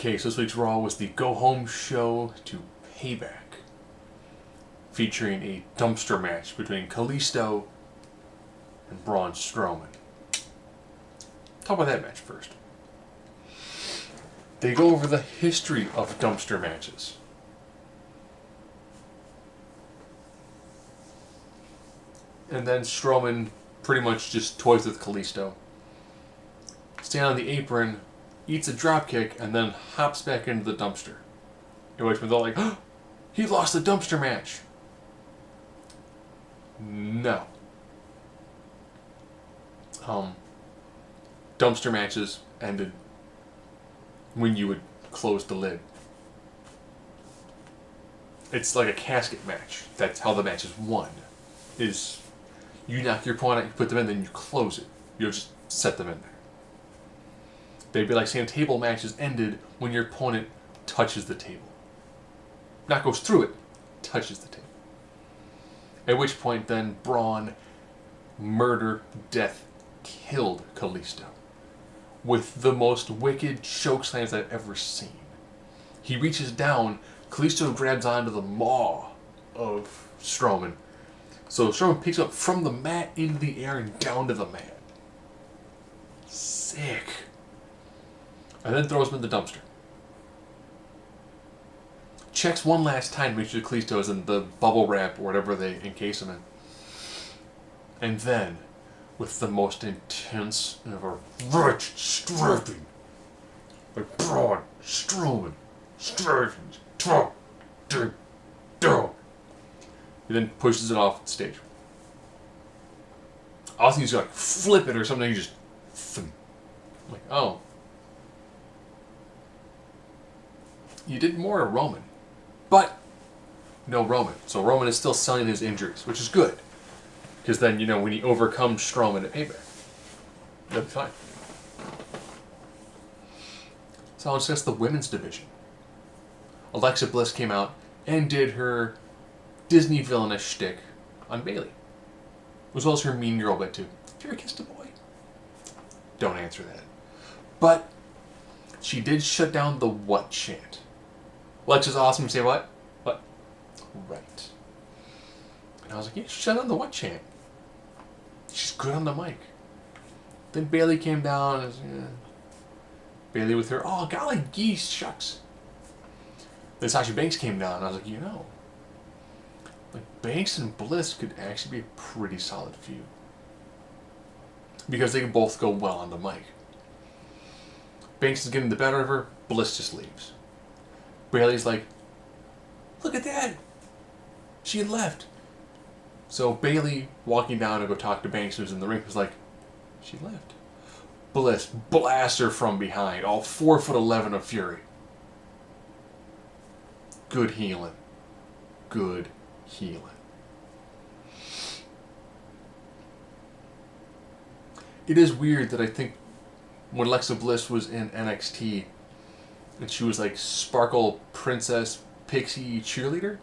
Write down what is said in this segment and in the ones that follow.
Okay, so this week's Raw was the go-home show to Payback, featuring a dumpster match between Kalisto and Braun Strowman. Talk about that match first. They go over the history of dumpster matches. And then Strowman pretty much just toys with Kalisto. Stands on the apron, eats a dropkick, and then hops back into the dumpster. In which they're like, oh, he lost the dumpster match. No. Dumpster matches ended when you would close the lid. It's like a casket match. That's how the match is won. Is you knock your opponent out, you put them in, then you close it. You just set them in there. They'd be like saying table matches ended when your opponent touches the table. Not goes through it, touches the table. At which point then Braun murder, death, killed Kalisto with the most wicked choke slams I've ever seen. He reaches down, Kalisto grabs onto the maw of Strowman. So Strowman picks up from the mat into the air and down to the mat. Sick. And then throws him in the dumpster. Checks one last time to make sure Kalisto is in the bubble wrap or whatever they encase him in. And then, with the most intense and ever rich strapping, like Braun Strowman, strategies, talk, dig, dog. He then pushes it off the stage. I was thinking he's gonna like flip it or something. He just, I'm like, oh, you did more to Roman, but no Roman. So Roman is still selling his injuries, which is good. Because then, you know, when he overcomes Strowman at Payback, that'll be fine. So I'll discuss the women's division. Alexa Bliss came out and did her Disney villainous shtick on Bayley. As well as her mean girl bit too. Have you ever kissed a boy? Don't answer that. But she did shut down the what chant. Alexa's awesome. Say what? What? Right. And I was like, yeah, shut down the what chant. She's good on the mic. Then Bayley came down and was, yeah. Bayley with her, oh, golly geese, shucks. Then Sasha Banks came down and I was like, you know, like Banks and Bliss could actually be a pretty solid feud. Because they can both go well on the mic. Banks is getting the better of her, Bliss just leaves. Bayley's like, look at that. She had left. So Bayley walking down to go talk to Banks, who's in the ring, was like, she left. Bliss blasts her from behind, all 4'11" of fury. Good healing. Good healing. It is weird that I think when Alexa Bliss was in NXT and she was like Sparkle Princess Pixie Cheerleader,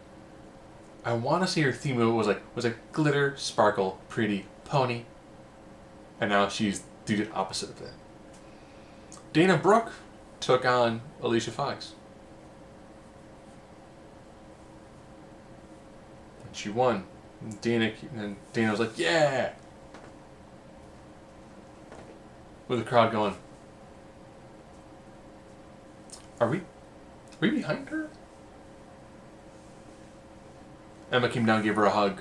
I want to say her theme was like glitter, sparkle, pretty, pony. And now she's the opposite of that. Dana Brooke took on Alicia Fox. And she won. And Dana was like, yeah! With the crowd going, Are we behind her? Emma came down and gave her a hug.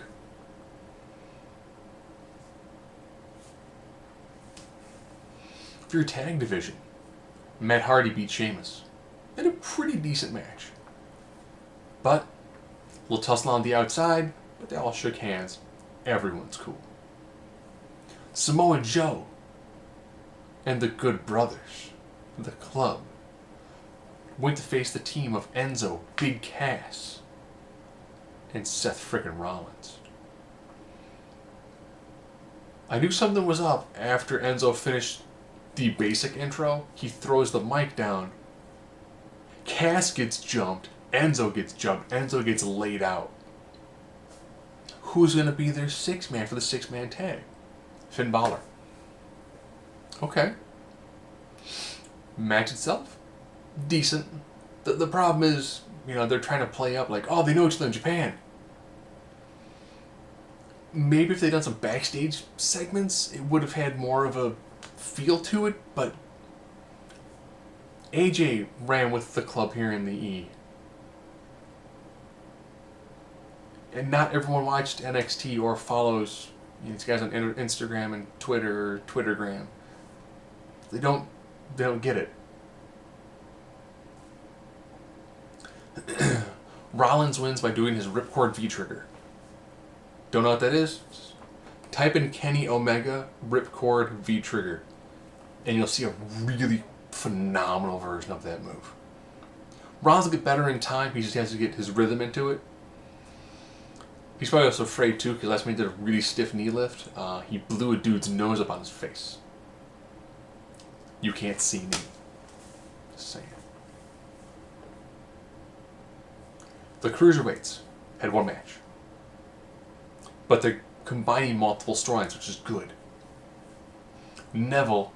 For your tag division, Matt Hardy beat Sheamus. In a pretty decent match. But, a little tussle on the outside, but they all shook hands. Everyone's cool. Samoa Joe and the Good Brothers, the club, went to face the team of Enzo, Big Cass, and Seth frickin' Rollins. I knew something was up after Enzo finished the basic intro. He throws the mic down. Cass gets jumped. Enzo gets jumped. Enzo gets laid out. Who's going to be their sixth man for the six-man tag? Finn Balor. Okay. Match itself? decent. The problem is, they're trying to play up like, oh, they know each other in Japan. Maybe if they'd done some backstage segments, it would have had more of a feel to it, but AJ ran with the club here in the E. And not everyone watched NXT or follows these guys on Instagram and Twitter or Twittergram. They don't get it. Rollins wins by doing his ripcord V-trigger. Don't know what that is? Type in Kenny Omega ripcord V-trigger, and you'll see a really phenomenal version of that move. Rollins will get better in time. He just has to get his rhythm into it. He's probably also afraid too, because last time he did a really stiff knee lift, he blew a dude's nose up on his face. You can't see me. Just saying. The Cruiserweights had one match, but they're combining multiple storylines, which is good. Neville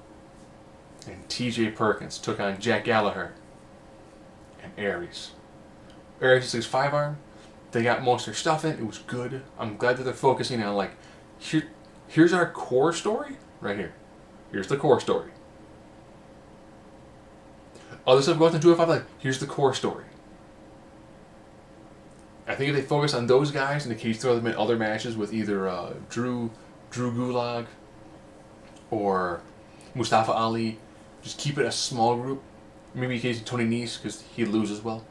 and TJ Perkins took on Jack Gallagher and Aries. Aries is 6'5" arm. They got most of their stuff in. It was good. I'm glad that they're focusing on, like, here's our core story right here. Here's the core story. Other stuff goes into 205, like, here's the core story. I think if they focus on those guys and in case throw them in other matches with either Drew Gulak or Mustafa Ali, just keep it a small group. Maybe occasionally Tony Nese because he loses well.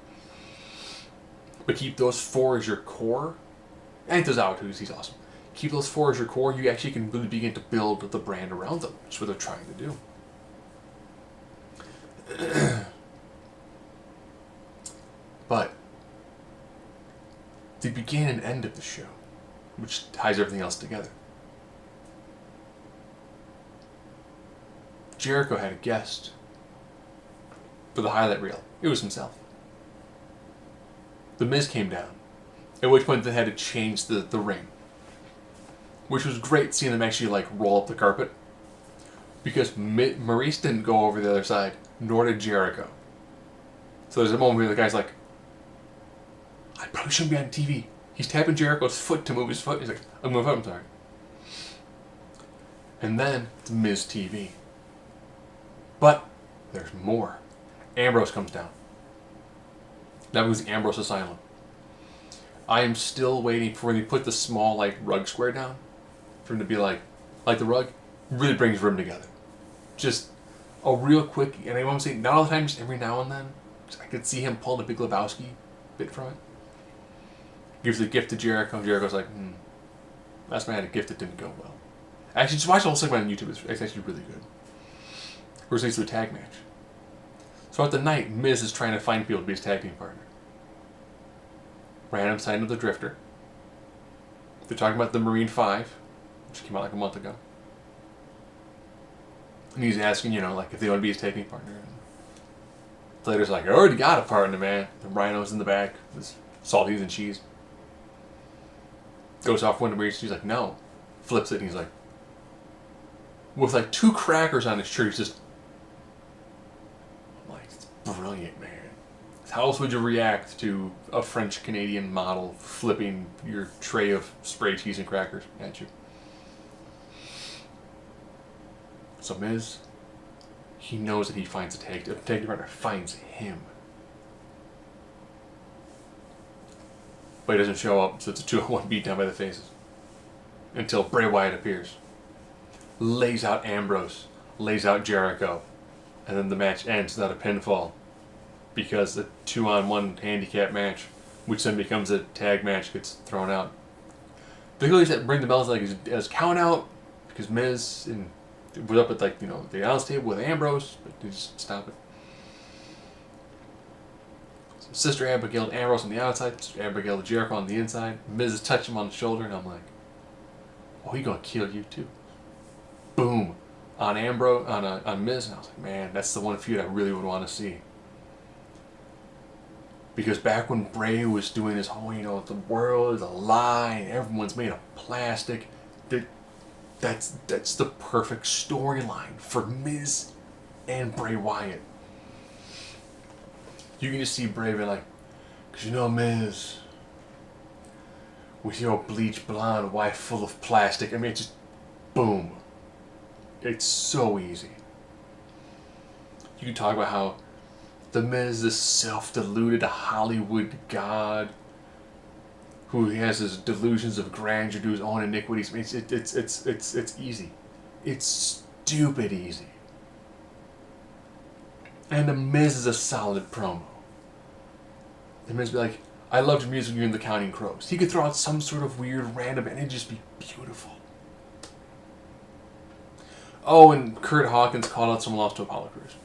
But keep those four as your core. And Tozawa too, he's awesome. Keep those four as your core. You actually can really begin to build the brand around them. That's what they're trying to do. But the beginning and end of the show, which ties everything else together. Jericho had a guest for the highlight reel. It was himself. The Miz came down, at which point they had to change the ring, which was great seeing them actually like roll up the carpet, because Maurice didn't go over the other side, nor did Jericho. So there's a moment where the guy's like, I probably shouldn't be on TV. He's tapping Jericho's foot to move his foot. He's like, I'm sorry. And then it's Miz TV. But there's more. Ambrose comes down. That was Ambrose Asylum. I am still waiting for when they put the small like rug square down, for him to be like the rug, really brings room together. Just a real quick, and I won't say not all the time, just every now and then. I could see him pull the Big Lebowski bit from it. Gives the gift to Jericho. Jericho's like, last time I had a gift that didn't go well. Actually, just watch the whole segment on YouTube. It's actually really good. We're going to a tag match. Throughout the night, Miz is trying to find people to be his tag team partner. Random sign of the Drifter. They're talking about the Marine 5, which came out like a month ago. And he's asking, like if they want to be his tag team partner. And Slater's like, I already got a partner, man. The Rhino's in the back. This salties and cheese. Goes off one to Maurice. He's like, no. Flips it and he's like, with like 2 crackers on his shirt, he's just, I'm like, it's brilliant, man. How else would you react to a French-Canadian model flipping your tray of spray cheese and crackers at you? So Miz, he knows that he finds a tag team partner finds him. But he doesn't show up, so it's a 2-on-1 beatdown by the Faces. Until Bray Wyatt appears. Lays out Ambrose, lays out Jericho, and then the match ends without a pinfall. Because the 2-on-1 handicap match, which then becomes a tag match, gets thrown out. They really said bring the bells like as count out, because Miz was up at the announce table with Ambrose, but they just stop it. So Sister Abigail and Ambrose on the outside, Sister Abigail and Jericho on the inside. Miz is touching him on the shoulder, and I'm like, oh, he gonna kill you too. Boom, on Ambrose, on Miz, and I was like, man, that's the one feud I really would want to see. Because back when Bray was doing his whole, the world is a lie, and everyone's made of plastic, that's the perfect storyline for Miz and Bray Wyatt. You can just see Bray being like, "'Cause you know, Miz, with your bleach blonde wife full of plastic." I mean, it's just boom. It's so easy. You can talk about how the Miz, this self-deluded Hollywood god, who has his delusions of grandeur to his own iniquities. I mean, it's easy. It's stupid easy. And the Miz is a solid promo. The Miz be like, "I loved your music when you were in the Counting Crows." He could throw out some sort of weird random and it'd just be beautiful. Oh, and Kurt Hawkins called out someone else to Apollo Crews.